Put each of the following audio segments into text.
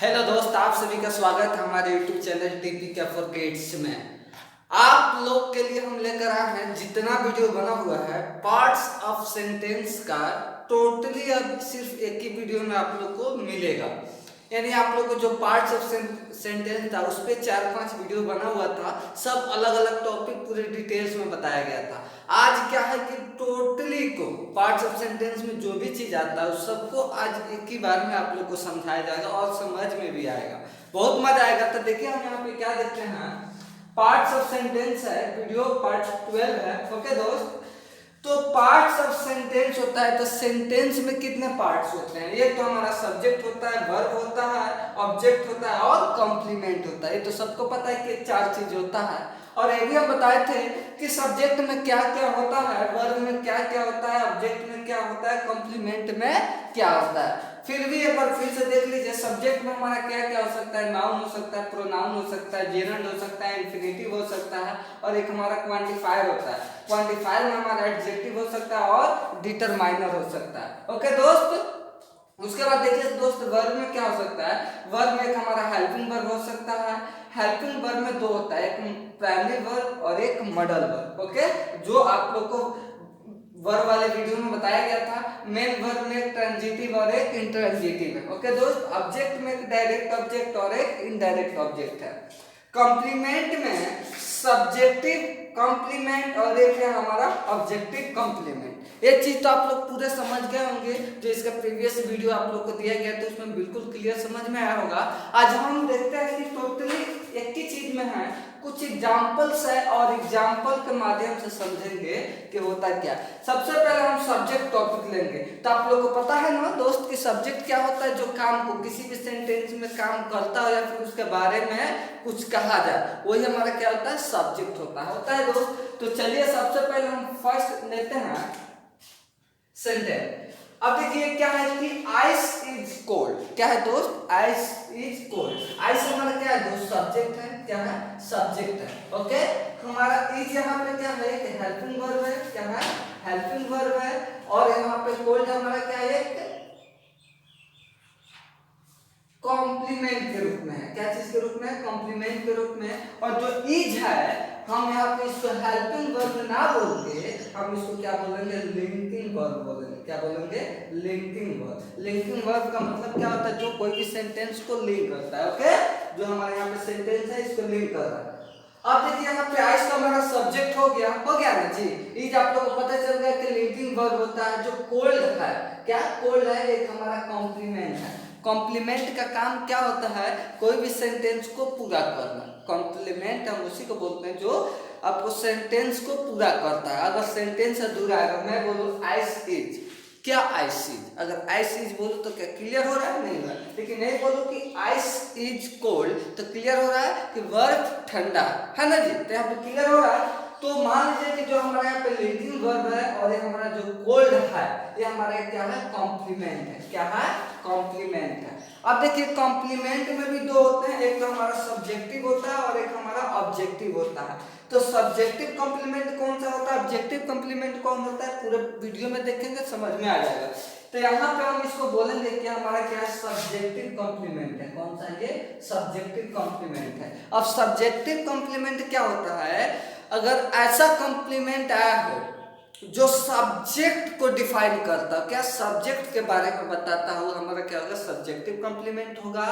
Hello दोस्त, आप सभी का स्वागत है हमारे YouTube चैनल टीपी के फॉर किड्स में। आप लोग के लिए हम लेकर आए हैं जितना वीडियो बना हुआ है पार्ट्स ऑफ सेंटेंस का, टोटली अब सिर्फ एक ही वीडियो में आप लोग को मिलेगा। यानी आप लोग को जो पार्ट्स ऑफ सेंटेंस था उस पर 4-5 वीडियो बना हुआ था, सब अलग अलग टॉपिक पूरे डिटेल्स में बताया गया था। आज क्या है कि टोटली को पार्ट्स ऑफ सेंटेंस में जो भी चीज आता है उस सबको आज एक ही बार में आप लोग को समझाया जाएगा और समझ में भी आएगा, बहुत मजा आएगा। तो देखिए हम यहाँ पे क्या देखते हैं, पार्ट्स ऑफ सेंटेंस है, वीडियो पार्ट 12 है। ओके दोस्त, तो पार्ट्स ऑफ सेंटेंस होता है तो सेंटेंस में कितने पार्ट्स होते हैं? एक तो हमारा सब्जेक्ट होता है, वर्ब होता है, ऑब्जेक्ट होता है और कॉम्प्लीमेंट होता है। ये तो सबको पता है कि 4 चीज होता है। और ये भी हम बताए थे कि सब्जेक्ट में क्या क्या होता है, वर्ब में क्या क्या होता है, ऑब्जेक्ट में क्या होता है, कॉम्प्लीमेंट में क्या होता है। फिर भी एक बार फिर से देख लीजिए, सब्जेक्ट में हमारा क्या क्या हो सकता है, नाउन हो सकता है, प्रोनाउन हो सकता है, जेरंड हो सकता है, इंफिनिटिव हो सकता है और एक हमारा क्वांटिफायर होता है। क्वांटिफायर में हमारा एडजेक्टिव हो सकता है और डिटरमाइनर हो सकता है। ओके दोस्त, उसके बाद देखिए दोस्त, वर्ब में क्या हो सकता है? वर्ब में एक हमारा हेल्पिंग वर्ब हो सकता है। हेल्पिंग वर्ब में 2 होता है, एक प्राइमरी वर्ब और एक मॉडल वर्ब। ओके, जो आप लोग को वर्ब वाले वीडियो में बताया गया था। मेन वर्ब में एक ट्रांजिटिव और एक इंट्रांजिटिव है। ओके दोस्त, ऑब्जेक्ट में एक डायरेक्ट ऑब्जेक्ट और एक इनडायरेक्ट ऑब्जेक्ट है। कॉम्प्लीमेंट में सब्जेक्टिव कॉम्प्लीमेंट और एक है हमारा ऑब्जेक्टिव कॉम्प्लीमेंट। ये चीज तो आप लोग पूरे समझ गए होंगे, जो इसका प्रीवियस वीडियो आप लोग को दिया गया था उसमें बिल्कुल क्लियर समझ में आया होगा। आज हम देखते हैं कि टोटली एक ही चीज में है, कुछ एग्जांपल्स है और एग्जांपल के माध्यम से समझेंगे कि होता क्या। सबसे पहले हम सब्जेक्ट टॉपिक लेंगे। तो आप लोग को पता है ना दोस्त कि सब्जेक्ट क्या होता है? जो काम को किसी भी सेंटेंस में काम करता हो या फिर उसके बारे में कुछ कहा जाए, वही हमारा क्या होता है? सब्जेक्ट होता है दोस्त। तो चलिए सबसे पहले हम फर्स्ट लेते हैं सेंटेंस। अब देखिए क्या है कि आइस इज कोल्ड। क्या है दोस्त? Ice is cold. आइस हमारा क्या है दोस्त? सब्जेक्ट है। क्या है? सब्जेक्ट है। ओके, हमारा इज यहाँ पे क्या है? एक हेल्पिंग वर्ब है। क्या है? हेल्पिंग वर्ब है। और यहाँ पे कोल्ड हमारा क्या है? एक कॉम्प्लीमेंट के रूप में है। क्या चीज के रूप में? कॉम्प्लीमेंट के रूप में। और जो इज है हम यहाँ पे इसको हेल्पिंग वर्ब ना बोल के हम इसको क्या बोलेंगे? लिंकिंग वर्ब बोलेंगे। क्या बोलेंगे? Linking verb. लिंकिंग वर्ब का मतलब क्या होता है? जो कोई भी सेंटेंस को लिंक करता है। ओके, जो हमारे यहाँ पे सेंटेंस है इसको लिंक कर रहा है। अब देखिए यहाँ पे आइस का हमारा सब्जेक्ट हो गया ना जी। इज आप लोगों को पता चल गया कि लिंकिंग वर्ब होता है। जो कोल्ड है, क्या कोल्ड है? एक हमारा कॉम्प्लीमेंट है। कॉम्प्लीमेंट का काम क्या होता है? कोई भी सेंटेंस को पूरा करना। कॉम्प्लीमेंट हम उसी को बोलते हैं जो आपको सेंटेंस को पूरा करता है। अगर सेंटेंस अधूरा है, अगर मैं बोलूं आइस इज, क्या आइस इज, अगर आइस इज बोलूं तो क्या क्लियर हो रहा है? नहीं हो रहा है। लेकिन नहीं बोलूं कि आइस इज कोल्ड तो क्लियर हो रहा है कि वर्ब ठंडा है ना जी। तो यहाँ पे क्लियर हो रहा है। तो मान लीजिए कि जो हमारे यहाँ पे लिंकिंग वर्ब है और ये हमारा जो कोल्ड है ये हमारा क्या है? कॉम्प्लीमेंट है। क्या है? कॉम्प्लीमेंट है। अब देखिए कॉम्प्लीमेंट में भी 2 होते हैं, एक तो हमारा सब्जेक्टिव होता है और एक हमारा ऑब्जेक्टिव होता है। तो सब्जेक्टिव कॉम्प्लीमेंट कौन सा होता है, ऑब्जेक्टिव कॉम्प्लीमेंट कौन होता है, पूरे वीडियो में देखेंगे समझ में आ जाएगा। तो यहाँ पे हम इसको बोलेंगे कि हमारा क्या है? सब्जेक्टिव कॉम्प्लीमेंट है। कौन सा? ये सब्जेक्टिव कॉम्प्लीमेंट है। अब सब्जेक्टिव कॉम्प्लीमेंट क्या होता है? अगर ऐसा कॉम्प्लीमेंट आया हो जो सब्जेक्ट को डिफाइन करता हो, क्या सब्जेक्ट के बारे में बताता हो, हमारा क्या होगा? सब्जेक्टिव कॉम्प्लीमेंट होगा।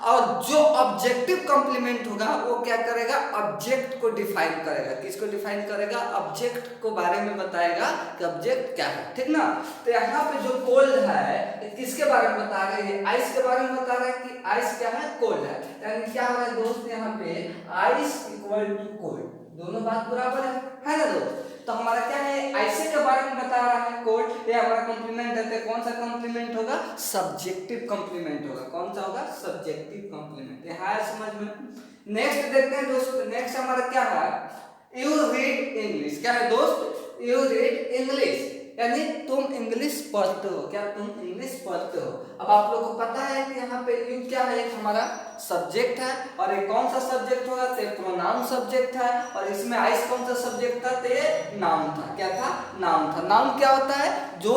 और जो ऑब्जेक्टिव कॉम्प्लीमेंट होगा वो क्या करेगा? ऑब्जेक्ट को डिफाइन करेगा। किसको डिफाइन करेगा? ऑब्जेक्ट को बारे में बताएगा कि ऑब्जेक्ट क्या है। ठीक ना? तो यहाँ पे जो कोल्ड है किसके बारे में बता रहे हैं? आइस के बारे में बता रहे हैं कि आइस क्या है? कोल्ड है। यानी क्या हो रहा है दोस्त? यहाँ पे आइस इक्वल टू कोल्ड, दोनों बात बराबर है ना दोस्त? तो हमारा क्या है? ऐसे के बारे में बता रहा है कोल्ड, ये हमारा कॉम्प्लीमेंट है। कौन सा कॉम्प्लीमेंट होगा? सब्जेक्टिव कॉम्प्लीमेंट होगा। कौन सा होगा? Subjective complement. ये है समझ में? नेक्स्ट देखते हैं दोस्त, नेक्स्ट हमारा क्या है? You read English. क्या है दोस्त? यू रीड इंग्लिश, यानी तुम इंग्लिश पढ़ते हो। क्या तुम इंग्लिश पढ़ते हो? अब आप लोग को पता है कि यहाँ पे यू क्या है? एक हमारा सब्जेक्ट है। और एक कौन सा सब्जेक्ट होगा? तो प्रोनाउन सब्जेक्ट है। और इसमें आइस कौन सा सब्जेक्ट था? तो ये नाउन था। क्या था? नाउन था। नाउन क्या होता है? जो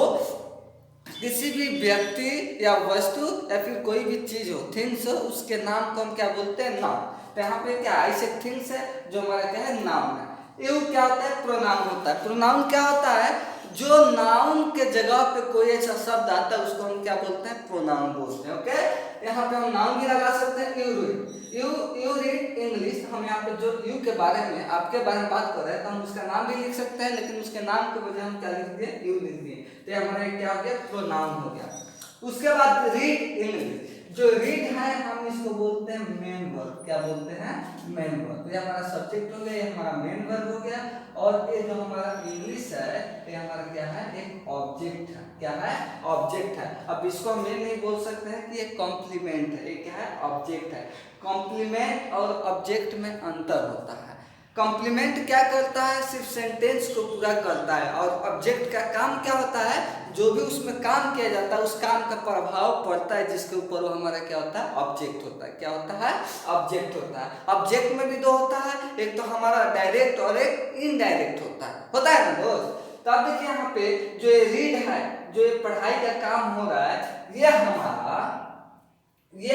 किसी भी व्यक्ति या वस्तु या फिर कोई भी चीज हो, थिंग्स हो, उसके नाम को हम क्या बोलते हैं? नाउन। तो यहाँ पे क्या ऐसे थिंग्स है जो हमारा क्या है? नाउन है। यू क्या होता है? प्रोनाउन होता है। प्रोनाउन क्या होता है? जो नाउन के जगह पे कोई ऐसा शब्द आता है उसको हम क्या बोलते हैं? प्रोनाउन बोलते हैं। ओके, यहाँ पे हम नाउन भी लगा सकते हैं। You read, you read English. हम यहाँ पे जो यू के बारे में, आपके बारे में बात कर रहे हैं, तो हम उसका नाम भी लिख सकते हैं, लेकिन उसके नाम के बजाय हम क्या लिख दिए? यू लिख दिए। तो हमारा क्या हो गया? प्रोनाउन हो गया। उसके बाद रीड इंग्लिश, जो रीड है हम इसको बोलते हैं मेन वर्ब। क्या बोलते हैं? Main verb. ये हमारा सब्जेक्ट हो गया, ये हमारा मेन वर्ब हो गया। और ये जो हमारा इंग्लिश है ये हमारा क्या है? एक ऑब्जेक्ट है। क्या है? ऑब्जेक्ट है। अब इसको हम ये नहीं बोल सकते हैं कि ये कॉम्प्लीमेंट है। ये क्या है? ऑब्जेक्ट है। कॉम्प्लीमेंट और ऑब्जेक्ट में अंतर होता है। कॉम्प्लीमेंट क्या करता है? सिर्फ सेंटेंस को पूरा करता है। और ऑब्जेक्ट का काम क्या होता है? जो भी उसमें काम किया जाता है उस काम का प्रभाव पड़ता है जिसके ऊपर वो हमारा क्या होता है? ऑब्जेक्ट होता है। क्या होता है? ऑब्जेक्ट होता है। ऑब्जेक्ट में भी दो होता है, एक तो हमारा डायरेक्ट और एक इनडायरेक्ट होता है ना दोस्त। तो अब देखिए यहाँ पे जो ये रीड है, जो ये पढ़ाई का काम हो रहा है, ये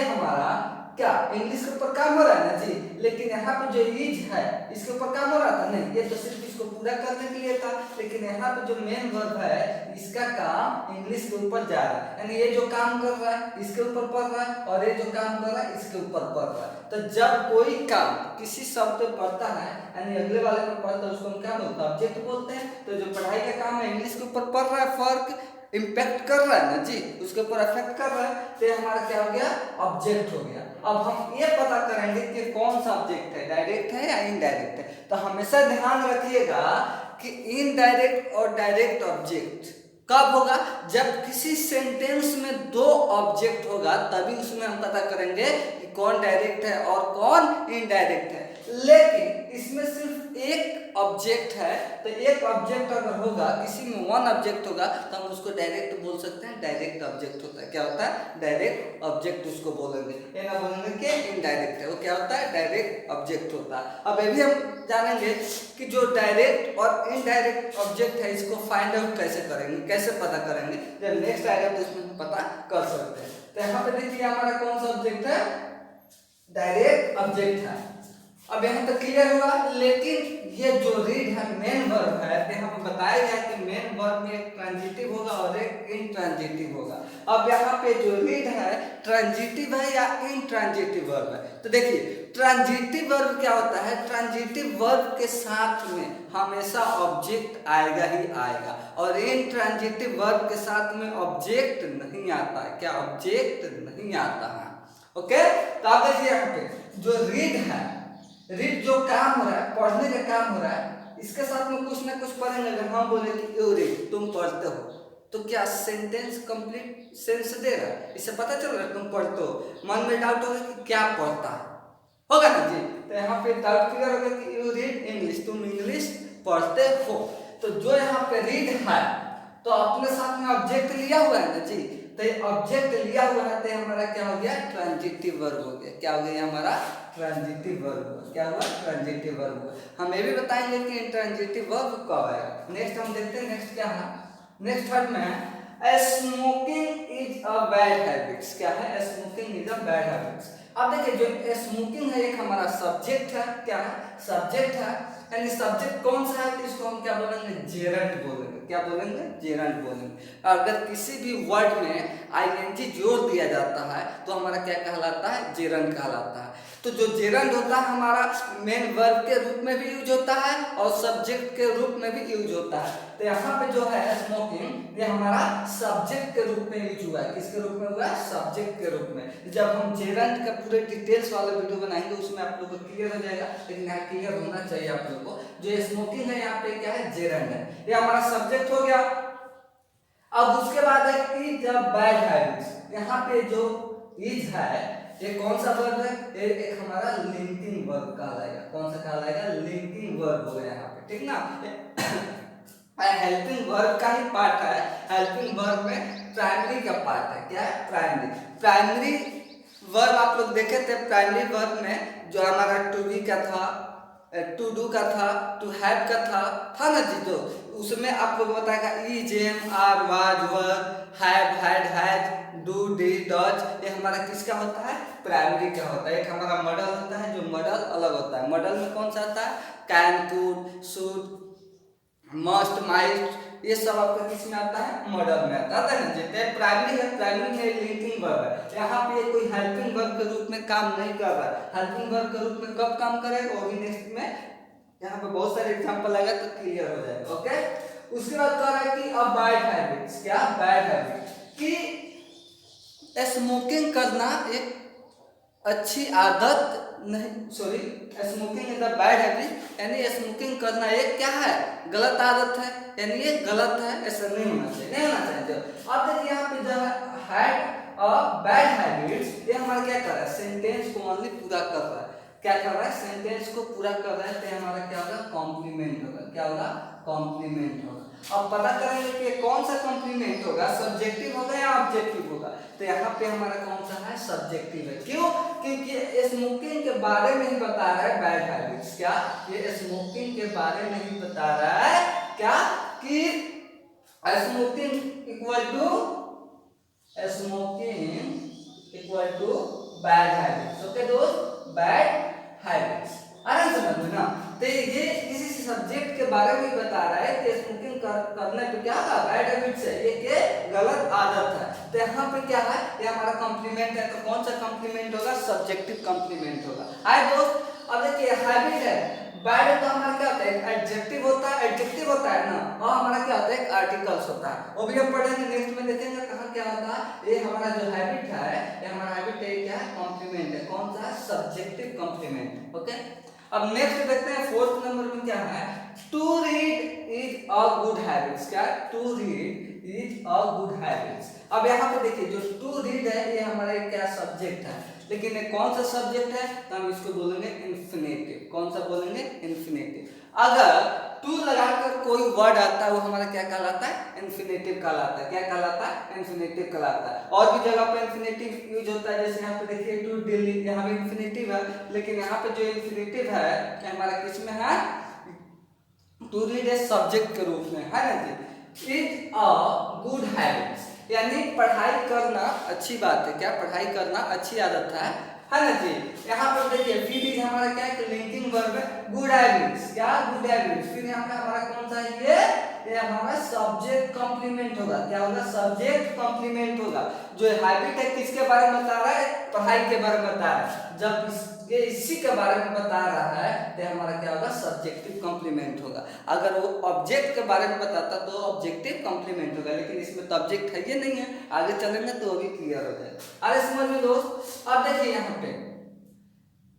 हमारा क्या इंग्लिश के ऊपर काम हो रहा है ना जी। लेकिन यहाँ पे जो इज है इसके ऊपर काम हो रहा था नहीं, ये तो सिर्फ इसको पूरा करने के लिए था। लेकिन यहाँ पे जो मेन वर्ब है इसका काम इंग्लिश के ऊपर जा रहा है, यानी ये जो काम कर रहा है इसके ऊपर पढ़ रहा है, और ये जो काम कर रहा है इसके ऊपर पढ़ रहा है। तो जब कोई काम किसी शब्द पे पढ़ता है यानी अगले वाले पे पढ़ता है, उसको हम क्या बोलते हैं? ऑब्जेक्ट बोलते हैं। तो जो पढ़ाई का काम है इंग्लिश के ऊपर पढ़ रहा है, फर्क इम्पैक्ट कर रहा है ना जी, उसके ऊपर अफेक्ट कर रहा है, तो हमारा क्या हो गया? ऑब्जेक्ट हो गया। अब हम ये पता करेंगे कि कौन सा ऑब्जेक्ट है, डायरेक्ट है या इनडायरेक्ट है। तो हमेशा ध्यान रखिएगा कि इनडायरेक्ट और डायरेक्ट ऑब्जेक्ट कब होगा? जब किसी सेंटेंस में दो ऑब्जेक्ट होगा तभी उसमें हम पता करेंगे कि कौन डायरेक्ट है और कौन इनडायरेक्ट है। लेकिन इसमें सिर्फ एक ऑब्जेक्ट है, तो एक ऑब्जेक्ट अगर होगा, किसी में वन ऑब्जेक्ट होगा, तो हम उसको डायरेक्ट बोल सकते हैं। डायरेक्ट ऑब्जेक्ट होता है। क्या होता है? डायरेक्ट ऑब्जेक्ट उसको बोलेंगे। ये ना बोलेंगे कि इनडायरेक्ट है, वो क्या होता है? डायरेक्ट ऑब्जेक्ट होता है। अब ये भी हम जानेंगे कि जो डायरेक्ट और इनडायरेक्ट ऑब्जेक्ट है इसको फाइंड आउट कैसे करेंगे, कैसे पता करेंगे। जब नेक्स्ट आएगा तो इसमें पता कर सकते हैं। तो यहाँ पे देखिए हमारा कौन सा ऑब्जेक्ट है? डायरेक्ट ऑब्जेक्ट है। अब यहाँ तक क्लियर हुआ। लेकिन ये जो रीड है मेन वर्ब है, यहाँ पे बताया गया कि मेन वर्ब में एक ट्रांजिटिव होगा और एक इंट्रांजिटिव होगा। अब यहाँ पे जो रीड है ट्रांजिटिव है या इंट्रांजिटिव वर्ब है? तो देखिए ट्रांजिटिव वर्ब क्या होता है? ट्रांजिटिव वर्ब के साथ में हमेशा ऑब्जेक्ट आएगा ही आएगा, और इंट्रांजिटिव वर्ब के साथ में ऑब्जेक्ट नहीं आता है। क्या? ऑब्जेक्ट नहीं आता है। ओके, तो आप देखिए यहाँ पे जो रीड है, रीड जो काम हो रहा है, पढ़ने का काम हो रहा है, इसके साथ में कुछ ना कुछ पढ़ेंगे। अगर हम बोले कि यू रीड, तुम पढ़ते हो, तो क्या सेंटेंस कंप्लीट सेंस दे रहा है? इससे पता चल रहा है तुम पढ़ते हो। मन में डाउट होगा कि क्या पढ़ता है, होगा ना जी। तो यहाँ पे डाउट क्लियर होगा कि यू रीड इंग्लिश, तुम इंग्लिश पढ़ते हो। तो जो यहाँ पे रीड है तो अपने साथ में ऑब्जेक्ट लिया हुआ है ना जी। तो ये ऑब्जेक्ट लिया हुआ है तो हमारा क्या हो गया? ट्रांजिटिव वर्ब हो गया। क्या हो गया? हमारा ट्रांजिटिव वर्ब हुआ। क्या हुआ? ट्रांजिटिव वर्ब हुआ। हम ये भी बताएंगे कि इंट्रांजिटिव वर्ब कब आएगा। नेक्स्ट हम देखते हैं नेक्स्ट क्या है। नेक्स्ट वर्ड में है smoking is a bad habits. क्या है? Smoking is a bad habits. अब देखिए जो स्मोकिंग है एक हमारा सब्जेक्ट है। क्या है? सब्जेक्ट है। यानी सब्जेक्ट कौन सा है? तो इसको हम क्या बोलेंगे? जेरंट बोलेंगे। क्या बोलेंगे? जेरंट बोलेंगे। अगर किसी भी वर्ड में आईएनजी जोड़ दिया जाता है तो हमारा क्या कहलाता है? जेरंट कहलाता है। तो जो जेरंट होता है हमारा मेन वर्ब के रूप में भी यूज होता है और सब्जेक्ट के रूप में भी यूज होता है। तो यहाँ पे जो है स्मोकिंग, ये हमारा सब्जेक्ट के रूप में यूज हुआ है। किसके रूप में हुआ है? सब्जेक्ट के रूप में। जब हम जेरंट का पूरे डिटेल्स वाला वीडियो बनाएंगे उसमें आप लोगों को क्लियर हो जाएगा, लेकिन यहाँ क्लियर होना चाहिए आप लोगों को। जो स्मोकिंग है यहाँ पे क्या है? जेरंट है। ये हमारा सब्जेक्ट हो गया। अब उसके बाद है इज अ बैड हैबिट्स। यहाँ पे जो इज है ये कौन सा वर्ब है? एक हमारा लिंकिंग वर्ब कहलाएगा। कौन सा कहलाएगा? लिंकिंग वर्ब हो गया यहाँ पे, ठीक ना। हेल्पिंग वर्ब का ही पार्ट है। हेल्पिंग वर्ब में प्राइमरी का पार्ट है। क्या है? प्राइमरी। प्राइमरी वर्ब आप लोग देखे थे। प्राइमरी वर्ब में जो हमारा टू बी का था, टू डू का था, टू हैव का था ना जी। तो उसमें आपको बताएगा is, am, are, was, were, have, had, has, do, did, does. ये हमारा किसका होता है? प्राइमरी का होता है। एक हमारा मॉडल होता है, जो मॉडल अलग होता है। मॉडल में कौन सा आता है? Can, could, should, must, might, ये सब आपका किस में आता है? मॉडल में आता है ना। जैसे प्राइमरी है, प्राइमरी में लिंकिंग वर्ब है। यहाँ पे कोई हेल्पिंग वर्ब के रूप में काम नहीं कर रहा है। हेल्पिंग वर्ब के रूप में कब काम करेगा वो भी नेक्स्ट में यहाँ पे बहुत सारे एग्जांपल आएगा तो क्लियर हो जाएगा। ओके, उसके बाद कह रहा है कि अब बैड हैबिट्स, क्या बैड हैबिट, कि स्मोकिंग करना एक अच्छी आदत नहीं, sorry, smoking is a bad habit, यानी स्मोकिंग करना एक क्या है? गलत आदत है, यानी ये गलत है, ऐसा नहीं होना चाहिए, नहीं होना चाहिए। अब देखिए यहाँ पे जो हैड बैड हैबिट्स, ये हमारा क्या कर रहा है? सेंटेंस को ओनली पूरा कर रहा है। क्या कर रहा है? सेंटेंस को पूरा कर रहा है, तो हमारा क्या होगा? कॉम्प्लीमेंट होगा। क्या होगा? कॉम्प्लीमेंट होगा। अब पता करेंगे कि कौन सा कॉम्प्लीमेंट होगा, सब्जेक्टिव होगा या ऑब्जेक्टिव होगा। तो यहाँ पे हमारा कौन सा है? सब्जेक्टिव है। क्यों? क्योंकि स्मोकिंग के बारे में ही बता रहा है बैड हैबिट्स। क्या? ये स्मोकिंग के बारे में ही बता रहा है क्या? कि smoking equal to bad habits. Okay दोस्त, बैड हैबिट्स आराम से समझ ना। तो ये किसी सब्जेक्ट के बारे में बता रहा है कि स्मोकिंग करने पे क्या है? बैड हैबिट्स है, ये के गलत आदत है। तो यहाँ पे क्या है? ये हमारा कॉम्प्लीमेंट है, तो कौन सा कॉम्प्लीमेंट होगा? सब्जेक्टिव कॉम्प्लीमेंट होगा। आए दोस्त, अब देखिए हैबिट है, बैड तो हमारा क्या होता है? एडजेक्टिव होता है, एडजेक्टिव होता है ना, और हमारा क्या होता है? एक आर्टिकल्स होता है। वो भी हम पढ़ेंगे नेक्स्ट में, देखेंगे कहाँ क्या होता है। ये हमारा जो हैबिट है, ये हमारा हैबिट है क्या है? कॉम्प्लीमेंट है। कौन सा? Subjective compliment. ओके, अब नेक्स्ट देखते हैं फोर्थ नंबर में क्या है? To read is a good habits. क्या? To read is a good habits. अब यहाँ पे देखिए जो टू रीड है ये हमारा क्या सब्जेक्ट है, लेकिन ये कौन सा सब्जेक्ट है? तो हम इसको बोलेंगे इन्फिनेटिव। कौन सा बोलेंगे? इन्फिनेटिव। अगर टू लगाकर कोई वर्ड आता है वो हमारा क्या कहलाता है? इन्फिनेटिव कहलाता है। क्या कहलाता है? इन्फिनेटिव कहलाता है। और भी जगह पे इन्फिनेटिव यूज होता है, जैसे यहाँ पे देखिए टू डेली, यहाँ पे इन्फिनेटिव है, लेकिन यहाँ पे जो इन्फिनेटिव है हमारा किस में है? टू रीड ए सब्जेक्ट के रूप में है ना जी। इज अ गुड हैबिट्स, यानी पढ़ाई करना अच्छी बात है। क्या? पढ़ाई करना अच्छी आदत है ना जी। यहाँ पर देखिए फिर हमारा क्या है? लिंकिंग वर्ब है, गुड हैबिट्स। क्या? Good habits. फिर यहाँ पे हमारा कौन सा है? ये हमारा सब्जेक्ट कॉम्प्लीमेंट होगा। क्या होगा? सब्जेक्ट कॉम्प्लीमेंट होगा। जो हैबिट है किसके बारे में बता रहा है? पढ़ाई के बारे में बता रहा है। जब ये इसी के बारे में बता रहा है तो हमारा क्या होगा? सब्जेक्टिव कॉम्प्लीमेंट होगा। अगर वो ऑब्जेक्ट के बारे में बताता तो ऑब्जेक्टिव कॉम्प्लीमेंट होगा, लेकिन इसमें तो ऑब्जेक्ट है ये नहीं है। आगे चलेंगे तो वो भी क्लियर हो जाएगा। अरे समझ में दोस्त। अब देखिए यहाँ पे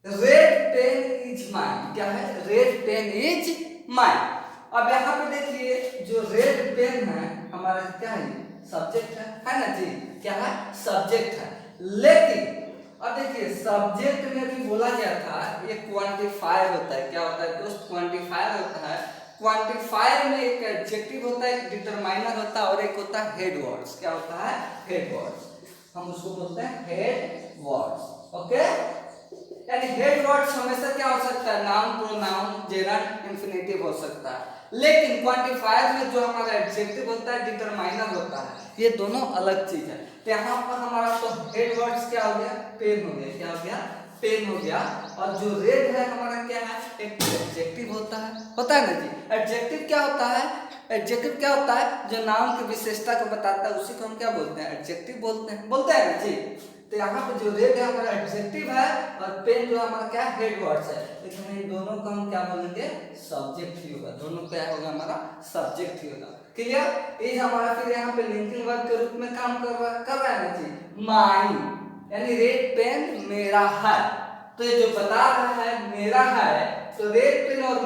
रेड पेन इज माइन। क्या है? Red pen is mine. अब यहाँ पे देखिए जो रेड पेन है हमारा क्या है? सब्जेक्ट है ना जी। क्या है? सब्जेक्ट है। लेकिन अब देखिए सब्जेक्ट में भी बोला गया था ये क्वांटिफायर होता है। क्या होता है दोस्त? क्वांटिफायर होता है। क्वांटिफायर में एक एडजेक्टिव होता है, एक डिटरमाइनर होता है, और एक होता है हेड वर्ड्स। क्या होता है? Head words. हम उसको बोलते हैं हेड वर्ड्स। ओके, यानी हेड वर्ड्स हमेशा क्या हो सकता है? नाउन, प्रोनाउन, जेरंड, इंफिनिटिव हो सकता है। लेकिन क्वांटिफायर में जो हमारा एडजेक्टिव होता है, डिटरमाइनर होता है, ये दोनों अलग चीज है। तो यहाँ पर हमारा तो हेड वर्ड्स क्या हो गया? पेन हो गया। क्या हो गया? पेन हो गया। और जो रेड है हमारा क्या है? एक एडजेक्टिव होता है ना जी। एडजेक्टिव क्या होता है? एडजेक्टिव क्या होता है? जो नाउन की विशेषता को बताता है उसी को हम क्या बोलते हैं? एडजेक्टिव बोलते हैं ना जी। तो यहाँ पे जो रेड है हमारा एडजेक्टिव है, और पेन जो हमारा क्या है? हेड वर्ड्स है। लेकिन इन दोनों को हम क्या बोलेंगे? सब्जेक्ट ही होगा। दोनों क्या होगा? हमारा सब्जेक्ट ही होगा। क्लियर? ये हमारा फिर यहाँ पे लिंकिंग वर्ब के रूप में काम कर रहा है ना जी। माइन, यानी रेड पेन मेरा है। तो ये जो बता रहा है मेरा है, तो रेड पेन और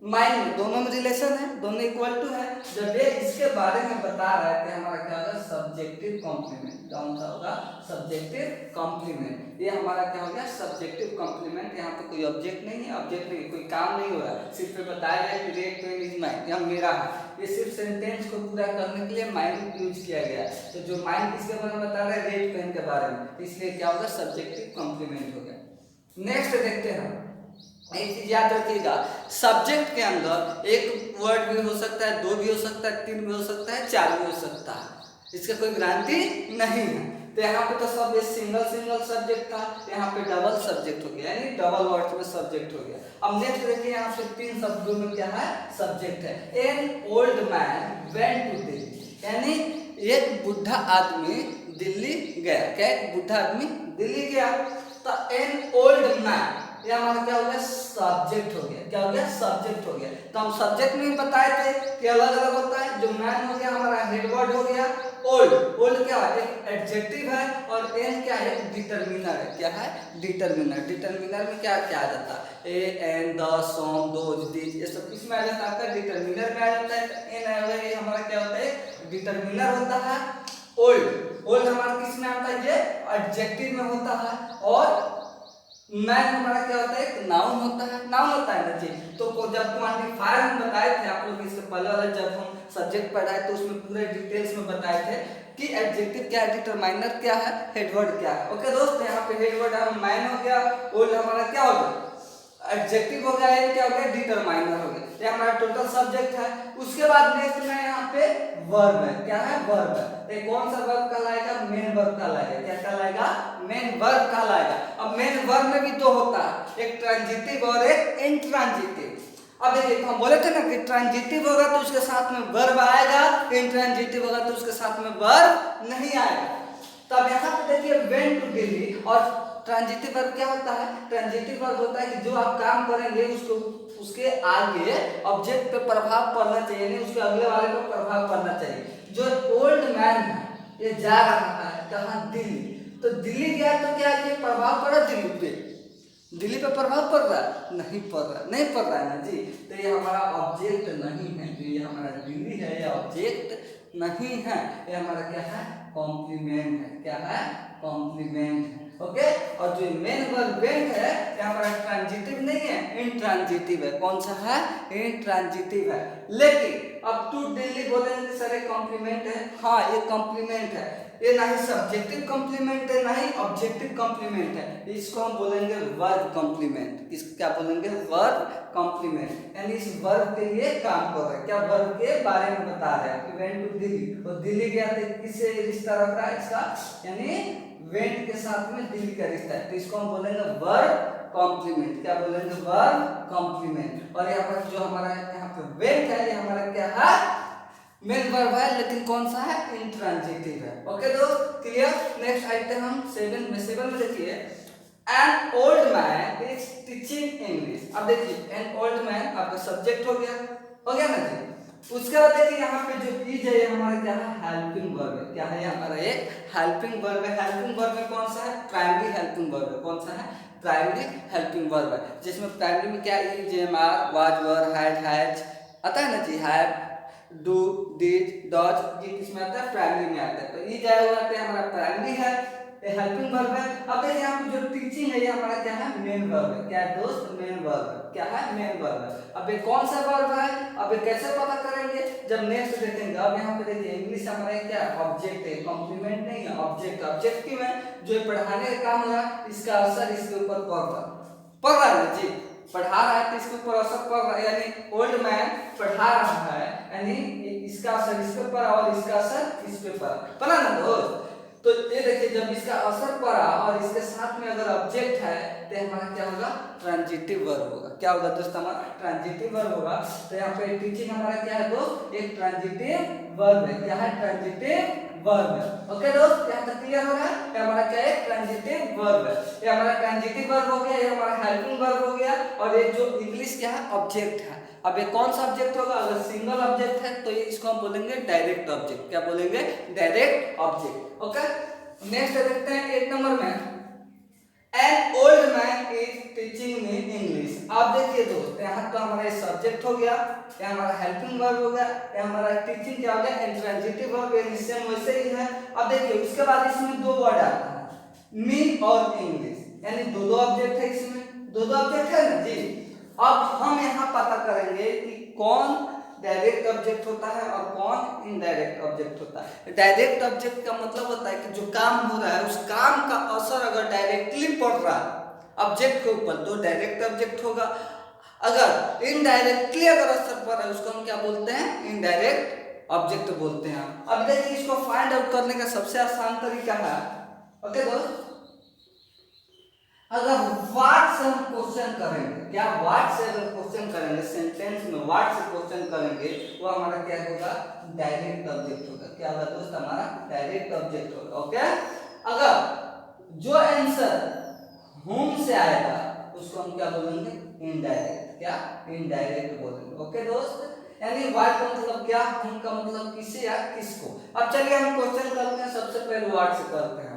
माइन दोनों में रिलेशन है, दोनों इक्वल टू है। जब ये इसके बारे में बता रहा है तो हमारा क्या होगा? Subjective complement. कौन सा होगा? Subjective complement. ये हमारा क्या हो गया? Subjective complement. यहाँ पे कोई ऑब्जेक्ट नहीं है, ऑब्जेक्ट नहीं, कोई काम नहीं हो रहा है, सिर्फ बताया गया कि रेड पेन इज माइन, यह मेरा है। ये सिर्फ सेंटेंस को पूरा करने के लिए माइन यूज किया गया है। तो जो माइन किसके बारे में बता रहा है? रेड पेन के बारे में, इसलिए क्या होगा? सब्जेक्टिव कॉम्प्लीमेंट हो गया। नेक्स्ट देखते हैं एक चीज याद रखिएगा, सब्जेक्ट के अंदर एक वर्ड भी हो सकता है, दो भी हो सकता है, तीन भी हो सकता है, चार भी हो सकता है, इसका कोई गारंटी नहीं है। तो यहाँ पे तो सब ये सिंगल सिंगल सब्जेक्ट था, यहाँ पे डबल सब्जेक्ट हो गया, यानी डबल वर्ड में सब्जेक्ट हो गया। अब नेक्स्ट देखिए, यहाँ पे तीन शब्दों में क्या है, सब्जेक्ट है। An old man went to Delhi, यानी एक बुढ़ा आदमी दिल्ली गया। क्या, एक बुढ़ा आदमी दिल्ली गया। तो एन ओल्ड मैन, ये हमारा क्या हो गया, सब्जेक्ट हो गया। क्या हो गया, सब्जेक्ट हो गया। तो हम सब्जेक्ट में ही बताए थे कि अलग अलग होता है। जो मैन हो गया हमारा हेड वर्ड हो गया। ओल्ड, ओल्ड क्या है, एक एडजेक्टिव है, और एन क्या है, डिटरमिनर है। क्या है, डिटरमिनर। डिटरमिनर में क्या क्या आ जाता है, a an the some those this, ये सब किसमें आ जाता है, आपका डिटरमिनर में आ जाता है। एन आएगा, ये हमारा क्या होता है, डिटरमिनर होता है। ओल्ड, ओल्ड हमारा किस में आता है, ये एडजेक्टिव में होता है। और मैन हमारा क्या होता है, एक नाउन होता है। नाउन होता है ना जी। तो जब क्वांटिफायर हम बताए थे आप लोग, इससे पहले वाला जब हम सब्जेक्ट पढ़ाए तो उसमें पूरे डिटेल्स में बताए थे कि एडजेक्टिव क्या है, डिटरमाइनर क्या है, हेडवर्ड क्या है। ओके दोस्त, यहाँ पे हेडवर्ड है मैन हो गया, ओल्ड हमारा क्या हो गया, एडजेक्टिव हो गया, ये क्या हो गया, डिटरमाइनर हो गया। ये हमारा टोटल सब्जेक्ट है। उसके बाद नेक्स्ट में यहाँ पे वर्ब है। क्या है, वर्ब है। ये कौन सा वर्ब कहलाएगा, मेन वर्ब कहलाएगा। क्या कहलाएगा, मेन वर्ब कहलाएगा। अब मेन वर्ब में भी दो होता है, एक ट्रांजिटिव और एक इंट्रांजिटिव। अब देखिए, हम बोले थे ना कि ट्रांजिटिव होगा तो उसके साथ में वर्ब आएगा, इंट्रांजिटिव होगा तो उसके साथ में वर्ब नहीं आएगा। तब यहाँ पे देखिए वेंट टू दिल्ली, और ट्रांजिटिव वर्ब क्या होता है, ट्रांजिटिव वर्ब होता है कि जो आप काम करेंगे उसको उसके आगे ऑब्जेक्ट पे प्रभाव पड़ना चाहिए, नहीं उसके अगले वाले पे प्रभाव पड़ना चाहिए। जो ओल्ड मैन है ये जा रहा है कहाँ, दिल्ली। तो दिल्ली गया तो क्या ये प्रभाव पड़ा दिल्ली पे, दिल्ली पे प्रभाव पड़ रहा है, नहीं पड़ रहा, नहीं पड़ रहा है ना जी। तो ये हमारा ऑब्जेक्ट नहीं है, जो ये हमारा दिल्ली है ये ऑब्जेक्ट नहीं है, ये हमारा क्या है, कॉम्प्लीमेंट है। क्या है, कॉम्प्लीमेंट है। ओके, और जो मेन वर्ब वेंट है ये हमारा ट्रांजिटिव नहीं है, इंट्रांजिटिव है। कौन सा है, इंट्रांजिटिव है। लेकिन अब टू दिल्ली बोलेंगे सर एक कॉम्प्लीमेंट है, हाँ ये कॉम्प्लीमेंट है। ये ना ही सब्जेक्टिव कॉम्प्लीमेंट है, ना ही ऑब्जेक्टिव कॉम्प्लीमेंट है। इसको हम बोलेंगे वर्ब कॉम्प्लीमेंट। इस क्या बोलेंगे, वर्ब कॉम्प्लीमेंट। यानी इस वर्ब के लिए काम कर रहा है, क्या वर्ब के बारे में बता रहे हैं। वेंट टू दिल्ली, और दिल्ली गया तो किससे रिश्ता रख रहा है इसका, यानी वेंट के साथ में दिल्ली का रिश्ता है। तो इसको हम बोलेंगे वर्ब कॉम्प्लीमेंट। क्या बोलेंगे, वर्ब कॉम्प्लीमेंट। और यहाँ पर जो हमारा यहाँ पे वेंट है ये हमारा क्या है, मेन वर्ब है, लेकिन कौन सा है, इंट्रांजिटिव है। ओके दोस्त, क्लियर। नेक्स्ट आइटम हम 7 में देखिए, N old man is teaching English. अब देखिए एन ओल्ड मैन आपका सब्जेक्ट हो गया ना जी। उसके बाद देखिए यहाँ पे जो इज है हमारा क्या है, हेल्पिंग वर्ब है। क्या है, हमारा एक हेल्पिंग वर्ब है। हेल्पिंग वर्ब में कौन सा है, प्राइमरी हेल्पिंग वर्ब है। कौन सा है, प्राइमरी हेल्पिंग वर्ब है, जिसमें प्राइमरी में क्या is, am, are, was, were, had, has आता है ना जी। हैव, डू, डिड, डज, ये किसमें आता है, प्राइमरी में आता है। तो ये क्या हुआ है, हमारा प्राइमरी है, ये हेल्पिंग वर्ब है। अब देखिए यहाँ पे जो टीचिंग है ये हमारा क्या है, मेन वर्ब है। क्या है दोस्त, मेन वर्ब है। क्या है, मेन वर्ब है। अब ये कौन सा वर्ब है, अब ये कैसे पता करेंगे, जब नेक्स्ट देखेंगे। अब यहाँ पे देखिए इंग्लिश हमारा क्या है, ऑब्जेक्ट है, कॉम्प्लीमेंट नहीं है, ऑब्जेक्ट। ऑब्जेक्टिव है, जो पढ़ाने का काम है इसका असर इसके ऊपर पड़ रहा है जी। पढ़ा रहा है तो इसके ऊपर असर पड़ रहा है, यानी ओल्ड मैन पढ़ा रहा है, यानी इसका असर इस पे पड़ा और इसका असर इस पे पड़ा ना दोस्त। तो ये देखिए जब इसका असर पड़ा और इसके साथ में अगर ऑब्जेक्ट है तो हमारा क्या होगा, ट्रांजिटिव वर्ब होगा। क्या होगा दोस्त, हमारा ट्रांजिटिव वर्ब होगा। तो यहाँ पे टीचिंग हमारा क्या है दोस्त, एक ट्रांजिटिव वर्ब है। क्या है, ट्रांजिटिव वर्ब है। ओके दोस्त, यहाँ तक क्लियर हो रहा है। ये हमारा क्या है, ट्रांजिटिव वर्ब है। ये हमारा ट्रांजिटिव वर्ब हो गया, ये हमारा हेल्पिंग वर्ब हो गया, और ये जो इंग्लिश क्या है, ऑब्जेक्ट है। अब ये कौन सा ऑब्जेक्ट होगा, अगर सिंगल ऑब्जेक्ट है तो ये इसको हम बोलेंगे डायरेक्ट ऑब्जेक्ट। क्या बोलेंगे, डायरेक्ट ऑब्जेक्ट। ओके, नेक्स्ट देखते हैं 8 नंबर में, N old man is teaching me English. आप देखिए दोस्त, यहाँ तो हमारा सब्जेक्ट हो गया, ये हमारा हेल्पिंग वर्ब हो गया, ये हमारा टीचिंग क्या हो गया, इंट्रांजिटिव वर्ब, ये सेम वैसे ही है। अब देखिए उसके बाद इसमें दो वर्ड आता है, मी और इंग्लिश, यानी दो ऑब्जेक्ट है इसमें, दो ऑब्जेक्ट है ना जी। अब हम यहाँ पता करेंगे कि कौन डायरेक्ट ऑब्जेक्ट होता है और कौन इनडायरेक्ट ऑब्जेक्ट होता है। डायरेक्ट ऑब्जेक्ट का मतलब होता है कि जो काम हो रहा है उस काम का असर अगर डायरेक्टली पड़ रहा है, ऑब्जेक्ट के ऊपर तो डायरेक्ट ऑब्जेक्ट होगा। अगर इनडायरेक्टली अगर असर पड़ रहा है उसको हम क्या बोलते हैं, इनडायरेक्ट ऑब्जेक्ट बोलते हैं। अब देखिए इसको फाइंड आउट करने का सबसे आसान तरीका है, ओके दोस्त, अगर व्हाट से हम क्वेश्चन करेंगे, क्या व्हाट से अगर क्वेश्चन करेंगे सेंटेंस में व्हाट से क्वेश्चन करेंगे वो हमारा क्या होगा, डायरेक्ट ऑब्जेक्ट होगा। क्या होगा दोस्त, हमारा डायरेक्ट ऑब्जेक्ट होगा। ओके, अगर जो आंसर होम से आएगा उसको हम क्या बोलेंगे, इनडायरेक्ट, क्या इनडायरेक्ट बोलेंगे। ओके दोस्त, यानी व्हाट का मतलब क्या, होम का मतलब किसे या किसको। अब चलिए हम क्वेश्चन करते हैं, सबसे पहले व्हाट से करते हैं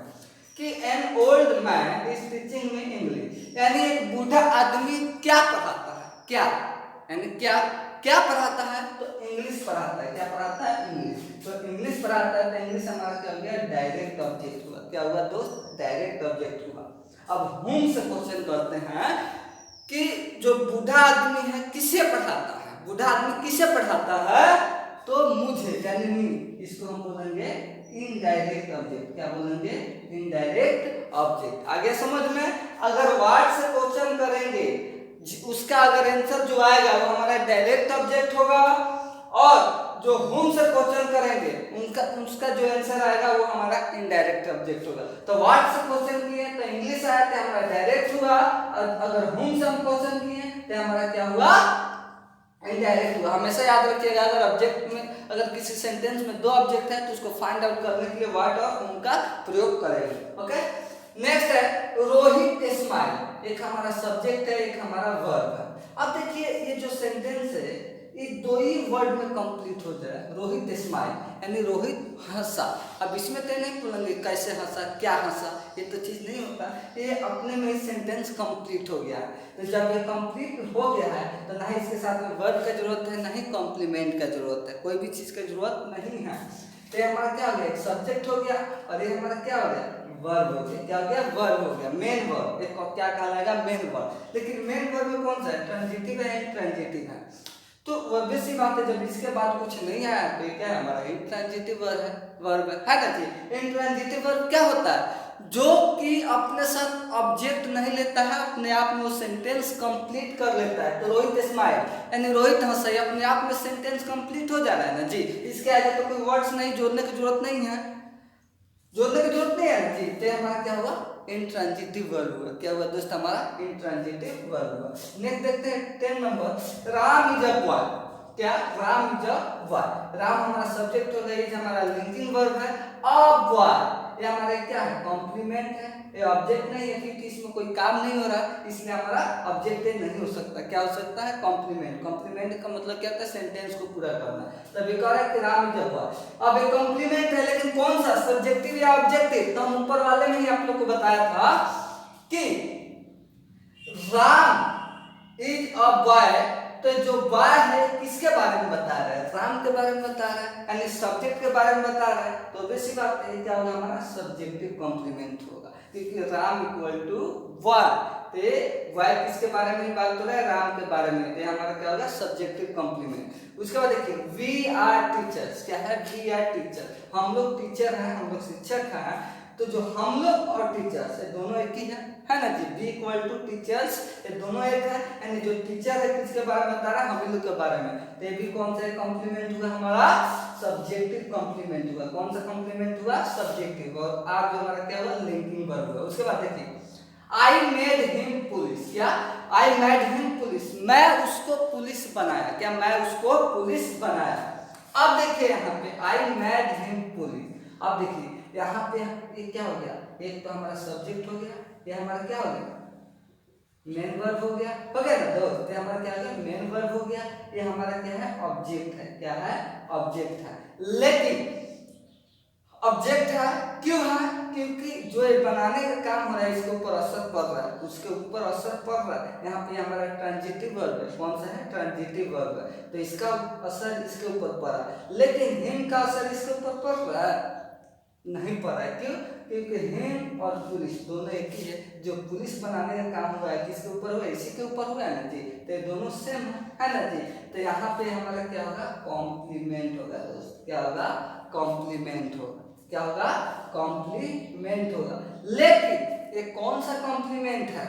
कि N old man is teaching me English, यानी एक बूढ़ा आदमी क्या पढ़ाता है, क्या यानी क्या क्या पढ़ाता है, तो इंग्लिश पढ़ाता है। क्या पढ़ाता है, इंग्लिश। तो इंग्लिश पढ़ाता है तो इंग्लिश हमारा क्या हो गया, डायरेक्ट ऑब्जेक्ट हुआ। क्या हुआ दोस्त, डायरेक्ट ऑब्जेक्ट हुआ। अब होम से क्वेश्चन करते हैं कि जो बूढ़ा आदमी है किसे पढ़ाता है, बूढ़ा आदमी किसे पढ़ाता है, तो मुझे यानी मी, इसको हम बोलेंगे इनडायरेक्ट ऑब्जेक्ट। क्या बोलेंगे, इनडायरेक्ट ऑब्जेक्ट। आगे समझ में, अगर व्हाट से क्वेश्चन करेंगे उसका अगर आंसर जो आएगा वो हमारा डायरेक्ट ऑब्जेक्ट होगा, और जो होम से क्वेश्चन करेंगे उनका उसका जो आंसर आएगा वो हमारा इनडायरेक्ट ऑब्जेक्ट होगा। तो व्हाट से क्वेश्चन किए तो इंग्लिश आया तो हमारा डायरेक्ट हुआ, और अगर होम से हम क्वेश्चन किए तो हमारा क्या हुआ, इनडायरेक्ट हुआ। हमेशा याद रखिएगा, अगर ऑब्जेक्ट में अगर किसी सेंटेंस में दो ऑब्जेक्ट है तो उसको फाइंड आउट करने के लिए व्हाट और होम का प्रयोग करेंगे। ओके, नेक्स्ट है रोहित स्माइल, एक हमारा सब्जेक्ट है, एक हमारा वर्ब है। अब देखिए ये जो सेंटेंस है ये दो ही वर्ड में कंप्लीट हो जाए, रोहित स्माइल यानी रोहित हंसा। अब इसमें तो नहीं बोलेंगे कैसे हंसा, क्या हंसा, ये तो चीज नहीं होता, ये अपने में सेंटेंस कंप्लीट हो गया। तो जब ये कंप्लीट हो गया है तो ना ही इसके साथ में वर्ब का जरूरत है, ना ही कॉम्प्लीमेंट का जरूरत है, कोई भी चीज का जरूरत नहीं है। तो ये हमारा क्या हो गया, एक सब्जेक्ट हो गया, और ये हमारा क्या हो गया, वर्ब हो गया। क्या हो गया, वर्ब हो गया, मेन वर्ब। एक क्या कहलाएगा, मेन वर्ब। लेकिन मेन वर्ब में कौन सा है, ट्रांजिटिव है, इंट्रांजिटिव है। तो ऑब्वियस सी बात है जब इसके बाद कुछ नहीं आया तो क्या है, हमारा इंट्रांजिटिव वर्ब है ना जी। इंट्रांजिटिव वर्ब क्या होता है, जो कि अपने साथ ऑब्जेक्ट नहीं लेता है, अपने आप में वो सेंटेंस कंप्लीट कर लेता है। तो रोहित स्माइल यानी रोहित हंसा, अपने आप में सेंटेंस कंप्लीट हो जा रहा है ना जी। इसके आगे तो कोई वर्ड्स नहीं, जोड़ने की जरूरत नहीं है, जोड़ने की जरूरत नहीं है ना जी। तो हमारा क्या हुआ, इंट्रांजिटिव वर्ब हुआ। क्या हुआ दोस्त, हमारा इंट्रांजिटिव वर्ब हुआ। नेक्स्ट देखते हैं 10 number, Ram is a boy. क्या, Ram is a boy. Ram हमारा सब्जेक्ट हो गया, इज हमारा लिंकिंग वर्ब है। अ बॉय ये हमारा क्या है, कॉम्प्लीमेंट है, ये ऑब्जेक्ट नहीं है क्योंकि इसमें कोई काम नहीं हो रहा, इसलिए हमारा ऑब्जेक्ट नहीं हो सकता। क्या हो सकता है, कॉम्प्लीमेंट। कॉम्प्लीमेंट का मतलब क्या होता है, सेंटेंस को पूरा करना। तभी कह रहा है कि राम इज अ बॉय। अब ये कॉम्प्लीमेंट है लेकिन कौन सा, सब्जेक्टिव या ऑब्जेक्टिव। तो हम ऊपर वाले में ही आप लोग को बताया था कि राम इज अ बॉय, तो जो बॉय है किसके बारे में बता रहा है, राम के बारे में बता रहा है, यानी सब्जेक्ट के बारे में बता रहा है। तो बेसिक बात है क्या होगा, हमारा सब्जेक्टिव कॉम्प्लीमेंट होगा, क्योंकि राम इक्वल टू बॉय, तो बॉय किसके बारे में बात हो रहा है, राम के बारे में। तो हमारा क्या होगा, सब्जेक्टिव कॉम्प्लीमेंट। उसके बाद देखिए वी आर टीचर्स। क्या है, वी आर टीचर, हम लोग टीचर हैं, हम लोग शिक्षक हैं। तो जो हम लोग और टीचर्स ये दोनों एक ही है ना जी। बी इक्वल टू टीचर्स, ये दोनों एक है, यानी जो टीचर है किसके बारे में बता रहा है, हम लोग के बारे में। तो ये भी कौन सा कॉम्प्लीमेंट हुआ, हमारा सब्जेक्टिव कॉम्प्लीमेंट हुआ। कौन सा कॉम्प्लीमेंट हुआ, सब्जेक्टिव। और आर जो हमारा क्या हुआ, लिंकिंग वर्ब हुआ। उसके बाद देखिए आई मेड हिम पुलिस। क्या, आई मेड हिम पुलिस, मैं उसको पुलिस बनाया। क्या, मैं उसको पुलिस बनाया। अब देखिए यहाँ पे आई मेड हिम पुलिस। अब देखिए यहाँ पे ये क्या हो गया, एक तो हमारा सब्जेक्ट हो गया, ये हमारा क्या हो गया, मेन वर्ब हो गया ना दोस्त। ये हमारा क्या हो गया, मेन वर्ब हो गया। ये हमारा क्या है, ऑब्जेक्ट है। क्या है, ऑब्जेक्ट है। लेकिन ऑब्जेक्ट है क्यों है, क्योंकि जो ये बनाने का काम हो रहा है इसके ऊपर असर पड़ रहा है, उसके ऊपर असर पड़ रहा है। यहाँ पे हमारा ट्रांजिटिव वर्ब है। कौन सा है, ट्रांजिटिव वर्ब है, तो इसका असर इसके ऊपर पड़ा। लेकिन हिम का असर इसके ऊपर पड़ रहा है, नहीं पड़ा है। क्यों, क्योंकि हिम और पुलिस दोनों एक ही है। जो पुलिस बनाने का काम हुआ है किसके ऊपर हुआ है, इसी के ऊपर हुआ है ना जी। तो ये दोनों सेम है ना जी। तो यहाँ पे हमारा क्या होगा, कॉम्प्लीमेंट होगा दोस्त। क्या होगा, कॉम्प्लीमेंट होगा। क्या होगा, कॉम्प्लीमेंट होगा। लेकिन ये कौन सा कॉम्प्लीमेंट है,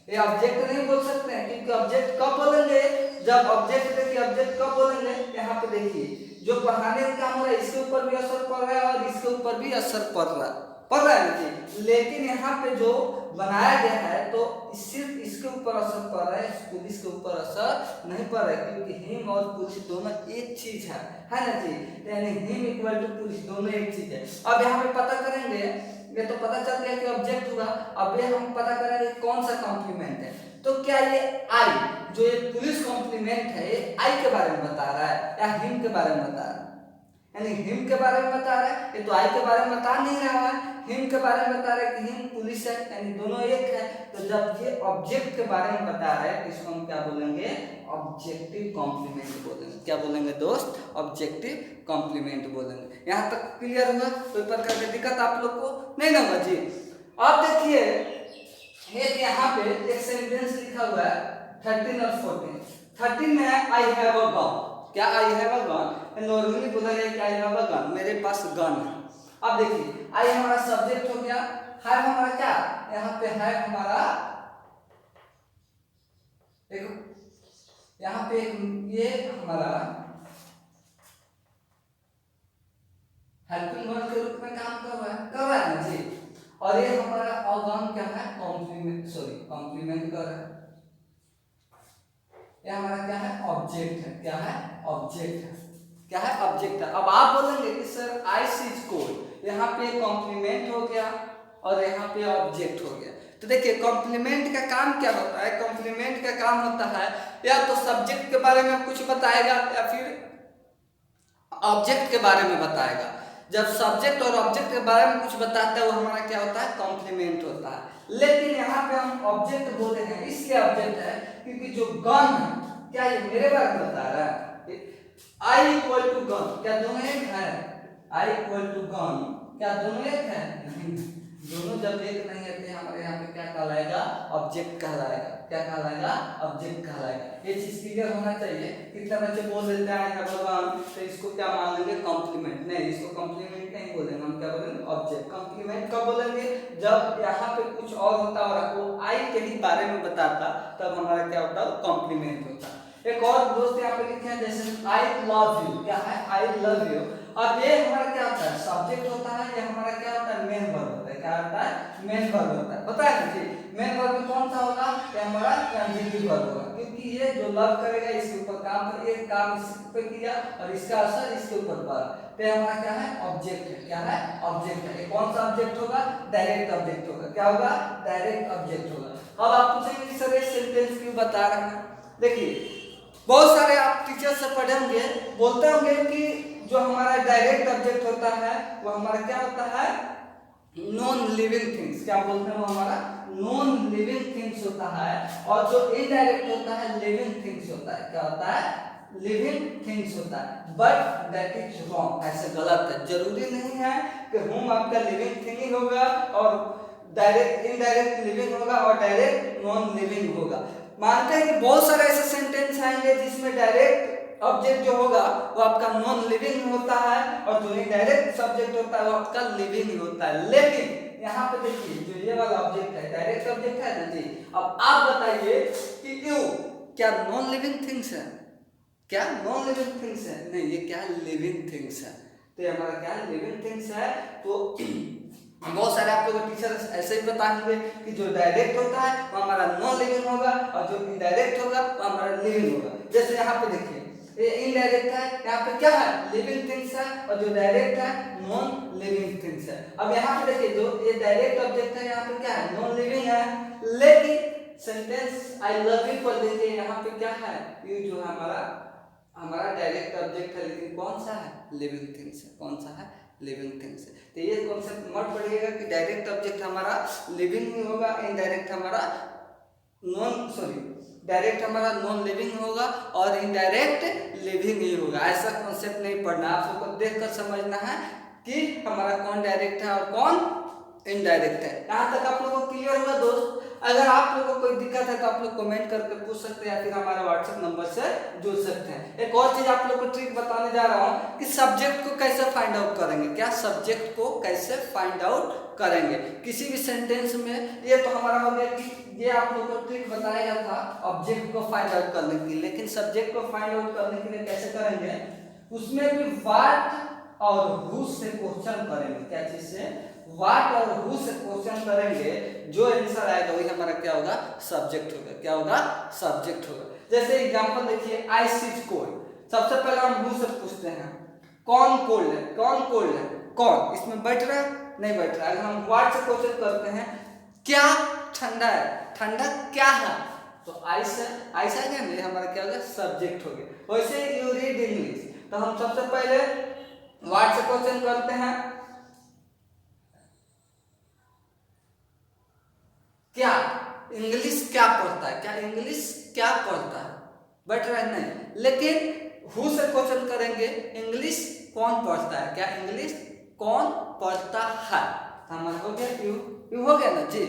ये ऑब्जेक्ट नहीं बोल सकते हैं, क्योंकि ऑब्जेक्ट कब बोलेंगे, जब ऑब्जेक्ट देखिए ऑब्जेक्ट कब बोलेंगे, यहाँ पे देखिए जो पढ़ाने का काम हो रहा है इसके ऊपर भी असर पड़ रहा है और इसके ऊपर भी असर पड़ रहा है जी। लेकिन यहाँ पे जो बनाया गया है तो सिर्फ इसके ऊपर असर पड़ रहा है, पुलिस के ऊपर असर नहीं पड़ रहा है, क्योंकि हिम और पुलिस दोनों एक चीज है ना जी। यानी हिम इक्वल टू पुलिस दोनों एक चीज है। अब यहाँ पे पता करेंगे, ये तो पता चल गया कि ऑब्जेक्ट हुआ, अब ये हम पता करेंगे कौन सा कॉम्प्लीमेंट है। तो क्या ये आई, जो ये पुलिस कॉम्प्लीमेंट है, ये आई के बारे में बता रहा है या हिम के बारे में बता रहा है? यानी हिम के बारे में बता रहा है, ये तो आई के बारे में बता नहीं रहा है, हिम के बारे में बता रहा है कि हिम पुलिस है, यानी दोनों एक है। तो जब ये ऑब्जेक्ट के बारे में बता रहा है, इसको हम क्या बोलेंगे, ऑब्जेक्टिव कॉम्प्लीमेंट बोलेंगे। क्या बोलेंगे दोस्त, ऑब्जेक्टिव कॉम्प्लीमेंट बोलेंगे। यहाँ तक क्लियर हुआ? कोई प्रकार की दिक्कत आप लोग को नहीं ना होगा जी। अब देखिए एक यहाँ पे एक सेंटेंस लिखा हुआ है 13 और 14। 13 में है आई हैव अ गन। क्या I have a gun? Normally बोला गया कि आई हैव अ गन, मेरे पास गन है। अब देखिए आई हमारा सब्जेक्ट हो गया, हैव हमारा क्या, यहाँ पे हैव हमारा यहाँ पे ये हमारा हेल्पिंग वर्ब के रूप में काम कर रहा है ना जी। और ये हमारा अगन क्या है, कॉम्प्लीमेंट कर रहा है। ये हमारा क्या है, ऑब्जेक्ट है। क्या है, ऑब्जेक्ट है। क्या है, ऑब्जेक्ट है। अब आप बोलेंगे कि सर आई सीज कोल्ड, यहाँ पे कॉम्प्लीमेंट हो गया और यहाँ पे ऑब्जेक्ट हो गया। तो देखिए कॉम्प्लीमेंट का काम क्या होता है, कॉम्प्लीमेंट का काम होता है या तो सब्जेक्ट के बारे में कुछ बताएगा या फिर ऑब्जेक्ट के बारे में बताएगा। जब सब्जेक्ट और ऑब्जेक्ट के बारे में कुछ बताता है वो हमारा क्या होता है, कॉम्प्लीमेंट होता है। लेकिन यहाँ पे हम ऑब्जेक्ट बोले हैं, इसलिए ऑब्जेक्ट है क्योंकि जो गन है, क्या ये मेरे बारे में बता रहा है, आई इक्वल टू गन, क्या दोनों एक है, आई इक्वल टू गन, क्या दोनों एक है, दोनों जब एक नहीं है तो हमारे यहाँ पे क्या कहलाएगा, ऑब्जेक्ट कहलाएगा। क्या कहलाएगा, ऑब्जेक्ट कहलाएगा। ये चीज क्लियर होना चाहिए। कितने बच्चे बोल देते हैं भगवान, तो इसको क्या मान लेंगे, कॉम्प्लीमेंट। नहीं, इसको कॉम्प्लीमेंट नहीं बोलेंगे, हम क्या बोलेंगे, ऑब्जेक्ट। कॉम्प्लीमेंट कब बोलेंगे, जब यहाँ पे कुछ और होता और आपको आई के ही बारे में बताता, तब हमारा क्या होता है, कॉम्प्लीमेंट होता। एक और दोस्त यहाँ पे लिखे हैं जैसे आई लव यू। क्या है, आई लव यू। अब ये हमारा क्या होता है, सब्जेक्ट होता है, ये हमारा क्या होता है, मेन वर्ब होता है। क्या होता है, मेन वर्ब होता है। पता है जी, मेन वर्ब में कौन सा होगा, ये हमारा ट्रांजिटिव वर्ब होगा, क्योंकि ये जो लव करेगा इसके ऊपर काम कर, एक काम इसके ऊपर किया और इसका असर इसके ऊपर पड़ा, तो हमारा क्या है, ऑब्जेक्ट है। क्या है, ऑब्जेक्ट है। ये कौन सा ऑब्जेक्ट होगा, डायरेक्ट ऑब्जेक्ट होगा। क्या होगा, डायरेक्ट ऑब्जेक्ट होगा। अब आप पूछेंगे सर ये सेंटेंस क्यों बता रहे हैं। देखिए बहुत सारे आप टीचर से पढ़े होंगे, बोलते होंगे कि जो हमारा डायरेक्ट ऑब्जेक्ट होता है वो हमारा क्या होता है, नॉन लिविंग थिंग्स। क्या बोलते हैं, वो हमारा नॉन लिविंग थिंग्स होता है। और जो इनडायरेक्ट होता है लिविंग थिंग्स होता है। क्या होता है, लिविंग थिंग्स होता है। बट दैट इज रॉन्ग, ऐसे गलत है। जरूरी नहीं है कि होम आपका लिविंग थिंग ही होगा और डायरेक्ट इनडायरेक्ट लिविंग होगा और डायरेक्ट नॉन लिविंग होगा। मानते हैं कि बहुत सारे ऐसे सेंटेंस आएंगे जिसमें डायरेक्ट ऑब्जेक्ट जो होगा वो आपका नॉन लिविंग होता है और जो इनडायरेक्ट सब्जेक्ट होता है वो आपका लिविंग होता है। लेकिन यहाँ पे देखिए जो ये वाला ऑब्जेक्ट है डायरेक्ट ऑब्जेक्ट है ना जी। अब आप बताइए कि यू क्या नॉन लिविंग थिंग्स है, क्या नॉन लिविंग थिंग्स है, नहीं ये क्या लिविंग थिंग्स है। तो ये हमारा क्या लिविंग थिंग्स है। तो बहुत सारे आप लोगों टीचर ऐसे ही बताएंगे कि जो डायरेक्ट होता है वो हमारा नॉन लिविंग होगा और जो इनडायरेक्ट होगा वो हमारा लिविंग होगा। जैसे यहाँ पे देखिए ये इनडायरेक्ट है, यहाँ पे क्या है, लिविंग थिंग्स है, और जो डायरेक्ट है नॉन लिविंग थिंग्स है। अब यहाँ पे देखिए जो ये डायरेक्ट ऑब्जेक्ट है यहाँ पे क्या है, नॉन लिविंग है। लेकिन सेंटेंस आई लव यू पर देखिए यहाँ पे क्या है, यू जो है हमारा डायरेक्ट ऑब्जेक्ट है, लेकिन कौन सा है, लिविंग थिंग्स है। कौन सा है, लिविंग थिंग्स है। तो ये कॉन्सेप्ट मत पढ़िएगा कि डायरेक्ट ऑब्जेक्ट हमारा लिविंग ही होगा, इनडायरेक्ट हमारा डायरेक्ट हमारा नॉन लिविंग होगा और इनडायरेक्ट लिविंग ही होगा। ऐसा कॉन्सेप्ट नहीं पढ़ना, आप सबको देखकर समझना है कि हमारा कौन डायरेक्ट है और कौन इनडायरेक्ट है। यहाँ तक आप लोगों को क्लियर हुआ दोस्त। अगर आप लोगों को कोई दिक्कत है तो आप लोग कमेंट करके पूछ सकते हैं या फिर हमारे व्हाट्सएप नंबर से जुड़ सकते हैं। एक और चीज आप लोग को ट्रिक बताने जा रहा हूँ कि सब्जेक्ट को कैसे फाइंड आउट करेंगे। क्या सब्जेक्ट को कैसे फाइंड आउट करेंगे किसी भी सेंटेंस में। ये तो हमारा हो गया कि ये आप लोगों को ट्रिक बताया था ऑब्जेक्ट को फाइंड आउट करने के लिए, लेकिन सब्जेक्ट को फाइंड आउट करने के लिए कैसे करेंगे, उसमें भी व्हाट और हु से क्वेश्चन करेंगे। क्या चीज से? व्हाट और हु से क्वेश्चन करेंगे, जो आंसर आएगा वही हमारा क्या होगा? सब्जेक्ट होगा। क्या होगा? सब्जेक्ट होगा। जैसे एग्जांपल देखिए, आई सीज कोल्ड। सबसे पहले हम हु से पूछते हैं, कौन कोल्ड है? कौन कोल्ड है? कौन इसमें बैठ रहा है? नहीं बैठ रहा है। अगर हम व्हाट से क्वेश्चन करते हैं, क्या ठंडा है? ठंडा क्या है? तो आइस है, आइस है क्या? नहीं, हमारा क्या होगा? सब्जेक्ट हो गया। वैसे यू रीड इंग्लिश, तो हम सबसे पहले व्हाट से क्वेश्चन करते हैं, क्या इंग्लिश क्या पढ़ता है? क्या इंग्लिश क्या पढ़ता है? बैठ रहा है? नहीं। लेकिन हु से क्वेश्चन करेंगे, इंग्लिश कौन पढ़ता है? क्या इंग्लिश कौन पढ़ता है? हमारा हो गया यू। यू हो गया ना जी।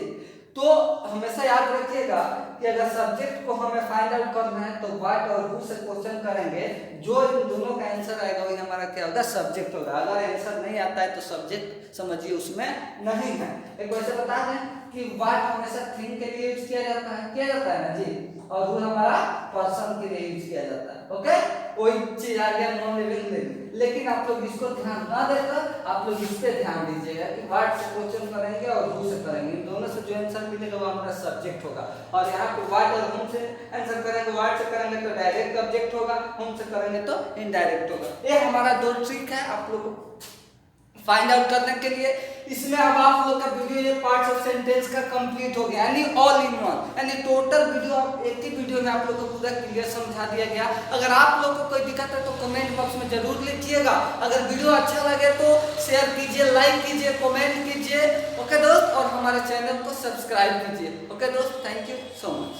तो हमेशा याद रखिएगा कि अगर सब्जेक्ट को हमें फाइंड आउट करना है तो व्हाट और हु से क्वेश्चन करेंगे, जो इन दोनों का आंसर आएगा वही हमारा क्या होगा? सब्जेक्ट होगा। अगर आंसर नहीं आता है तो सब्जेक्ट समझिए उसमें नहीं है। एक वैसे बता दें कि व्हाट हमेशा थिंग के लिए यूज किया जाता है ना जी, और हु हमारा पर्सन के लिए यूज किया जाता है। ओके, कोई चीज आ गया नॉन लिविंग लिविंग। लेकिन आप लोग इसको ध्यान ना देकर आप लोग इस पे ध्यान दीजिएगा कि व्हाट से क्वेश्चन करेंगे और हु से करेंगे, इन दोनों से जो आंसर मिलेगा वो हमारा सब्जेक्ट होगा। और यहाँ पे व्हाट और हुम से आंसर करेंगे, व्हाट से करेंगे तो डायरेक्ट ऑब्जेक्ट होगा, हुम से करेंगे तो इनडायरेक्ट होगा। ये हमारा दो ट्रिक है आप लोग को फाइंड आउट करने के लिए। इसमें अब आप लोग का वीडियो ये पार्ट्स ऑफ सेंटेंस का कंप्लीट हो गया, यानी ऑल इन वन, यानी टोटल वीडियो आप एक ही वीडियो में आप लोग को पूरा क्लियर समझा दिया गया। अगर आप लोग को कोई दिक्कत है तो कमेंट बॉक्स में जरूर लिखिएगा। अगर वीडियो अच्छा लगे तो शेयर कीजिए, लाइक कीजिए, कमेंट कीजिए। ओके दोस्त, और हमारे चैनल को सब्सक्राइब कीजिए। ओके दोस्त, थैंक यू सो मच।